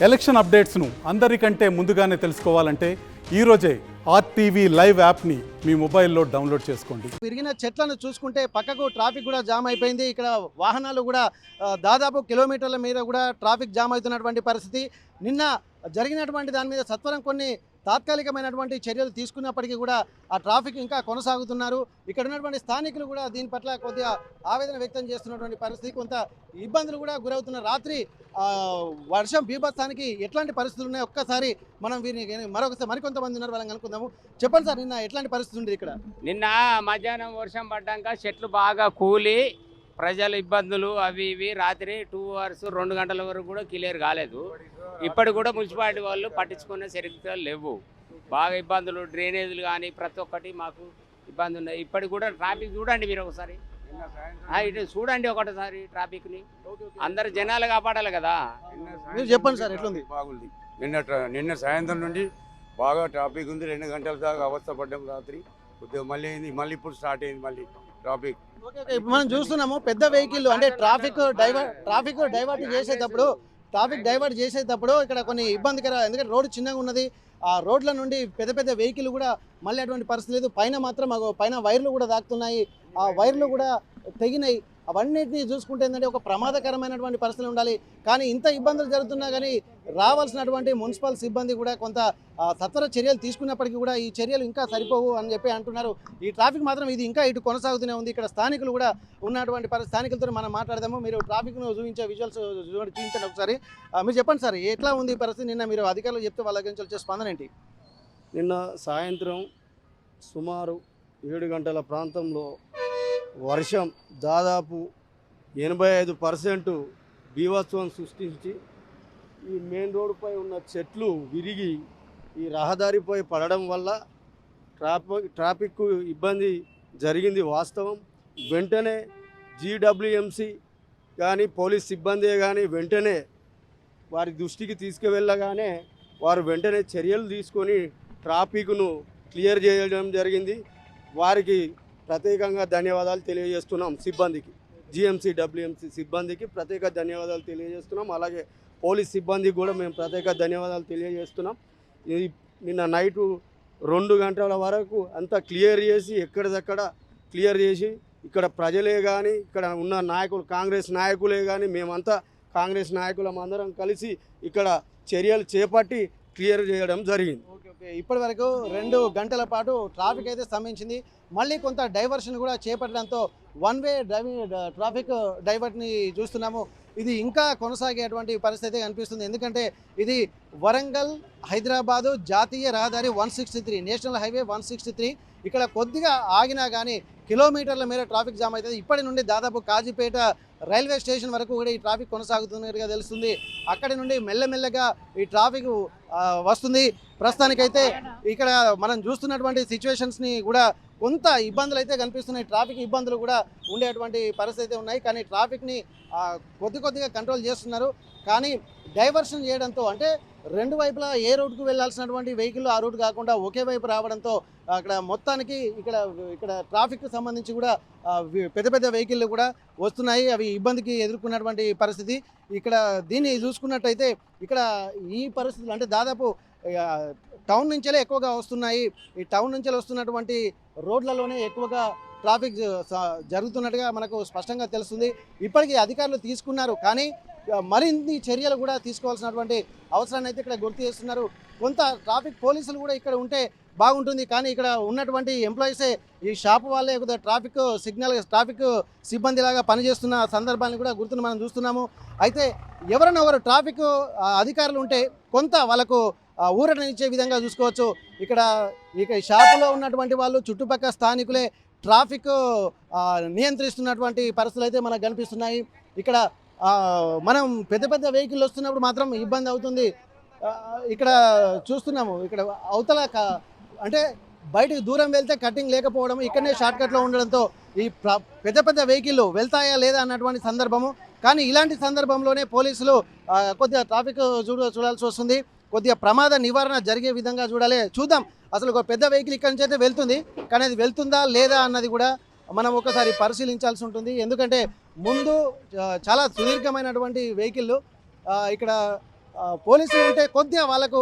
Election అప్డేట్స్ను అందరికంటే ముందుగానే తెలుసుకోవాలంటే ఈరోజే ఆర్టీవీ లైవ్ యాప్ని మీ మొబైల్లో డౌన్లోడ్ చేసుకోండి. విరిగిన చెట్లను చూసుకుంటే పక్కకు ట్రాఫిక్ కూడా జామ్ అయిపోయింది. ఇక్కడ వాహనాలు కూడా దాదాపు కిలోమీటర్ల మీద కూడా ట్రాఫిక్ జామ్ అవుతున్నటువంటి పరిస్థితి. నిన్న జరిగినటువంటి దాని మీద సత్వరం కొన్ని తాత్కాలికమైనటువంటి చర్యలు తీసుకున్నప్పటికీ కూడా ఆ ట్రాఫిక్ ఇంకా కొనసాగుతున్నారు. ఇక్కడ ఉన్నటువంటి స్థానికులు కూడా దీని పట్ల కొద్దిగా ఆవేదన వ్యక్తం చేస్తున్నటువంటి పరిస్థితి, కొంత ఇబ్బందులు కూడా గురవుతున్న రాత్రి వర్షం బీభత్సానికి ఎట్లాంటి పరిస్థితులు ఉన్నాయి ఒక్కసారి మనం వీరిని మరికొంతమంది ఉన్నారు వాళ్ళని అనుకుందాము. చెప్పండి సార్, నిన్న ఎట్లాంటి పరిస్థితి ఉంది ఇక్కడ? నిన్న మధ్యాహ్నం వర్షం పడ్డాక చెట్లు బాగా కూలి ప్రజల ఇబ్బందులు అవి ఇవి రాత్రి 2 hours 2 గంటల వరకు కూడా క్లియర్ కాలేదు. ఇప్పటి కూడా మున్సిపాలిటీ వాళ్ళు పట్టించుకునే చరిత్రలు లేవు. బాగా ఇబ్బందులు, డ్రైనేజీలు కానీ ప్రతి ఒక్కటి మాకు ఇబ్బంది ఉన్నాయి. ఇప్పటికి కూడా ట్రాఫిక్ చూడండి మీరు ఒకసారి, ఇటు చూడండి ఒకటిసారి ట్రాఫిక్ని. అందరు జనాలు కాపాడాలి కదా. మీరు చెప్పండి సార్, ఎట్లుంది? బాగుంది. నిన్న సాయంత్రం నుండి బాగా ట్రాఫిక్ ఉంది. 2 గంటల దాకా అవస్థ పడ్డాం రాత్రి. కొద్దిగా మళ్ళీ ఇప్పుడు స్టార్ట్ అయింది మళ్ళీ ట్రాఫిక్. ఇప్పుడు మనం చూస్తున్నాము పెద్ద వెహికల్ అంటే ట్రాఫిక్ డైవర్ట్ చేసేటప్పుడు ఇక్కడ కొన్ని ఇబ్బందికర, ఎందుకంటే రోడ్డు చిన్నగా ఉన్నది. ఆ రోడ్ల నుండి పెద్ద వెహికల్ కూడా మళ్ళీ అటువంటి పరిస్థితి లేదు. పైన మాత్రం పైన వైర్లు కూడా దాక్కుతున్నాయి, ఆ వైర్లు కూడా తెగినాయి. అవన్నిటిని చూసుకుంటే ఏంటంటే ఒక ప్రమాదకరమైనటువంటి పరిస్థితులు ఉండాలి. కానీ ఇంత ఇబ్బందులు జరుగుతున్నా కానీ రావాల్సినటువంటి మున్సిపల్ సిబ్బంది కూడా కొంత సత్వర చర్యలు తీసుకున్నప్పటికీ కూడా ఈ చర్యలు ఇంకా సరిపోవు అని చెప్పి అంటున్నారు. ఈ ట్రాఫిక్ మాత్రం ఇది ఇంకా ఇటు కొనసాగుతూనే ఉంది. ఇక్కడ స్థానికులు కూడా ఉన్నటువంటి స్థానికులతో మనం మాట్లాడదాము. మీరు ట్రాఫిక్ను చూపించే విజువల్స్ చూపించండి ఒకసారి. మీరు చెప్పండి సార్, ఎట్లా ఉంది ఈ పరిస్థితి? నిన్న మీరు అధికారులు చెప్తే వాళ్ళ గురించి వచ్చే స్పందన ఏంటి? నిన్న సాయంత్రం సుమారు 7 గంటల ప్రాంతంలో వర్షం దాదాపు 85% బీభత్సం సృష్టించి ఈ మెయిన్ రోడ్డుపై ఉన్న చెట్లు విరిగి ఈ రహదారిపై పడడం వల్ల ట్రాఫిక్ ఇబ్బంది జరిగింది వాస్తవం. వెంటనే జీడబ్ల్యూఎంసీ కానీ పోలీస్ సిబ్బంది కానీ వెంటనే వారి దృష్టికి తీసుకువెళ్ళగానే వారు వెంటనే చర్యలు తీసుకొని ట్రాఫిక్ను క్లియర్ చేయడం జరిగింది. వారికి ప్రత్యేకంగా ధన్యవాదాలు తెలియజేస్తున్నాం. సిబ్బందికి, జిఎంసీ డబ్ల్యూఎంసీ సిబ్బందికి ప్రత్యేక ధన్యవాదాలు తెలియజేస్తున్నాం. అలాగే పోలీస్ సిబ్బందికి కూడా మేము ప్రత్యేక ధన్యవాదాలు తెలియజేస్తున్నాం. నిన్న నైటు 2 గంటల వరకు అంతా క్లియర్ చేసి ఎక్కడిదక్కడ క్లియర్ చేసి ఇక్కడ ప్రజలే కానీ ఇక్కడ ఉన్న నాయకులు, కాంగ్రెస్ నాయకులే కానీ మేమంతా కాంగ్రెస్ నాయకులం అందరం కలిసి ఇక్కడ చర్యలు చేపట్టి క్లియర్ చేయడం జరిగింది. ఓకే, ఇప్పటి వరకు 2 గంటల పాటు ట్రాఫిక్ అయితే స్తంభించింది. మళ్ళీ కొంత డైవర్షన్ కూడా చేపట్టడంతో వన్ వే ట్రాఫిక్ డైవర్ట్ని చూస్తున్నాము. ఇది ఇంకా కొనసాగేటువంటి పరిస్థితి కనిపిస్తుంది. ఎందుకంటే ఇది వరంగల్ హైదరాబాదు జాతీయ రహదారి 163, నేషనల్ హైవే 163. ఇక్కడ కొద్దిగా ఆగినా కానీ కిలోమీటర్ల మేర ట్రాఫిక్ జామ్ అవుతుంది. ఇప్పటి నుండి దాదాపు కాజీపేట రైల్వే స్టేషన్ వరకు కూడా ఈ ట్రాఫిక్ కొనసాగుతున్నట్టుగా తెలుస్తుంది. అక్కడి నుండి మెల్లమెల్లగా ఈ ట్రాఫిక్ వస్తుంది. ప్రస్తుతానికైతే ఇక్కడ మనం చూస్తున్నటువంటి సిచ్యువేషన్స్ని కూడా కొంత ఇబ్బందులు అయితే కనిపిస్తున్నాయి. ట్రాఫిక్ ఇబ్బందులు కూడా ఉండేటువంటి పరిస్థితి ఉన్నాయి. కానీ ట్రాఫిక్ని కొద్దిగా కంట్రోల్ చేస్తున్నారు. కానీ డైవర్షన్ చేయడంతో, అంటే 2 వైపులా ఏ రూట్కు వెళ్ళాల్సినటువంటి వెహికల్ ఆ రూట్ కాకుండా ఒకే వైపు రావడంతో అక్కడ మొత్తానికి ఇక్కడ ట్రాఫిక్కి సంబంధించి కూడా పెద్ద వెహికల్లు కూడా వస్తున్నాయి. అవి ఇబ్బందికి ఎదుర్కొన్నటువంటి పరిస్థితి. ఇక్కడ దీన్ని చూసుకున్నట్టయితే ఇక్కడ ఈ పరిస్థితులు అంటే దాదాపు టౌన్ నుంచే ఎక్కువగా వస్తున్నాయి. ఈ టౌన్ నుంచి వస్తున్నటువంటి రోడ్లలోనే ఎక్కువగా ట్రాఫిక్ జరుగుతున్నట్టుగా మనకు స్పష్టంగా తెలుస్తుంది. ఇప్పటికీ అధికారులు తీసుకున్నారు, కానీ మరిన్ని చర్యలు కూడా తీసుకోవాల్సినటువంటి అవసరాన్ని అయితే ఇక్కడ గుర్తు చేస్తున్నారు. కొంత ట్రాఫిక్ పోలీసులు కూడా ఇక్కడ ఉంటే బాగుంటుంది, కానీ ఇక్కడ ఉన్నటువంటి ఎంప్లాయీసే ఈ షాపు వాళ్ళే ట్రాఫిక్ సిబ్బంది లాగా పనిచేస్తున్న సందర్భాన్ని కూడా గుర్తును మనం చూస్తున్నాము. అయితే ఎవరైనా ఒకరు ట్రాఫిక్ అధికారులు ఉంటే కొంత వాళ్ళకు ఊరటనిచ్చే విధంగా చూసుకోవచ్చు. ఇక షాపులో ఉన్నటువంటి వాళ్ళు చుట్టుపక్కల స్థానికులే ట్రాఫిక్ నియంత్రిస్తున్నటువంటి పరిస్థితులు అయితే మనకు కనిపిస్తున్నాయి. ఇక్కడ మనం పెద్ద వెహికల్ వస్తున్నప్పుడు మాత్రం ఇబ్బంది అవుతుంది. ఇక్కడ చూస్తున్నాము, ఇక్కడ అవతల అంటే బయటకు దూరం వెళ్తే కటింగ్ లేకపోవడం, ఇక్కడనే షార్ట్కట్లో ఉండడంతో ఈ పెద్ద వెహికల్ వెళ్తాయా లేదా అన్నటువంటి సందర్భము. కానీ ఇలాంటి సందర్భంలోనే పోలీసులు కొద్దిగా ట్రాఫిక్ చూడాల్సి వస్తుంది. కొద్దిగా ప్రమాద నివారణ జరిగే విధంగా చూద్దాం. అసలు ఒక పెద్ద వెహికల్ ఇక్కడి నుంచి అయితే వెళ్తుంది, కానీ అది వెళ్తుందా లేదా అన్నది కూడా మనం ఒకసారి పరిశీలించాల్సి ఉంటుంది. ఎందుకంటే ముందు చాలా సుదీర్ఘమైనటువంటి వెహికల్ ఇక్కడ పోలీసులు ఉంటే కొద్దిగా వాళ్ళకు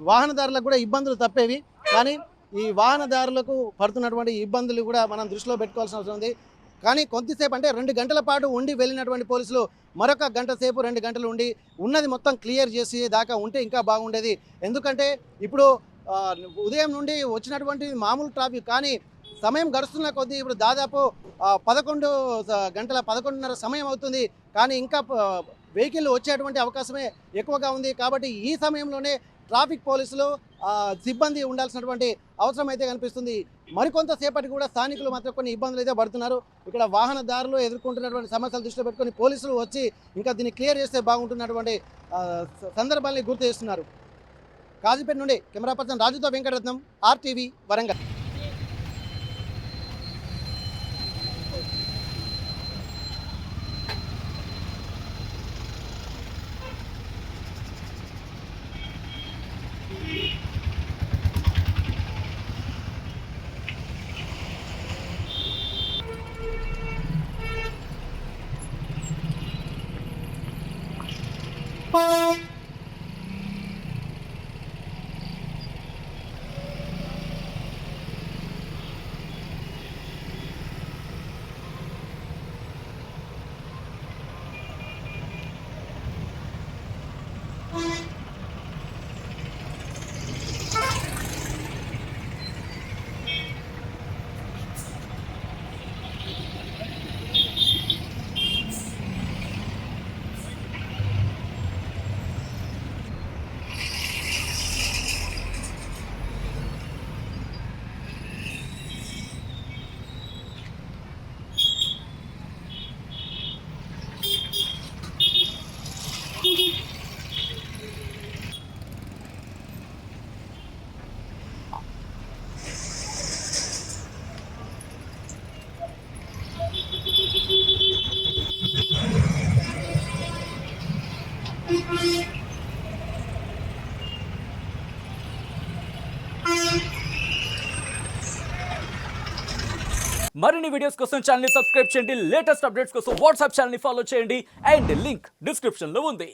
వాహనదారులకు కూడా ఇబ్బందులు తప్పేవి. కానీ ఈ వాహనదారులకు పడుతున్నటువంటి ఇబ్బందులు కూడా మనం దృష్టిలో పెట్టుకోవాల్సిన అవసరం ఉంది. కానీ కొంతసేపు అంటే 2 గంటల పాటు ఉండి వెళ్ళినటువంటి పోలీసులు మరొక గంట సేపు 2 గంటలు ఉండి ఉన్నది మొత్తం క్లియర్ చేసి దాకా ఉంటే ఇంకా బాగుండేది. ఎందుకంటే ఇప్పుడు ఉదయం నుండి వచ్చినటువంటి మామూలు ట్రాఫిక్, కానీ సమయం గడుస్తున్న కొద్దీ ఇప్పుడు దాదాపు 11:30 సమయం అవుతుంది. కానీ ఇంకా వెహికల్ వచ్చేటువంటి అవకాశమే ఎక్కువగా ఉంది. కాబట్టి ఈ సమయంలోనే ట్రాఫిక్ పోలీసులు సిబ్బంది ఉండాల్సినటువంటి అవసరం అయితే కనిపిస్తుంది. మరికొంతసేపటి కూడా స్థానికులు మాత్రం కొన్ని ఇబ్బందులు అయితే పడుతున్నారు. ఇక్కడ వాహనదారులు ఎదుర్కొంటున్నటువంటి సమస్యలు దృష్టిలో పెట్టుకొని పోలీసులు వచ్చి ఇంకా దీన్ని క్లియర్ చేస్తే బాగుంటున్నటువంటి సందర్భాన్ని గుర్తు చేస్తున్నారు. కాజీపేట నుండి కెమెరా పర్సన్ రాజుతో వెంకటరత్నం, RTV వరంగల్. మరిన్ని వీడియోస్ కోసం ఛానల్ ని సబ్స్క్రైబ్ చేయండి. లేటెస్ట్ అప్డేట్స్ కోసం వాట్సాప్ ఛానల్ ని ఫాలో చేయండి. అండ్ లింక్ డిస్క్రిప్షన్ లో ఉంది.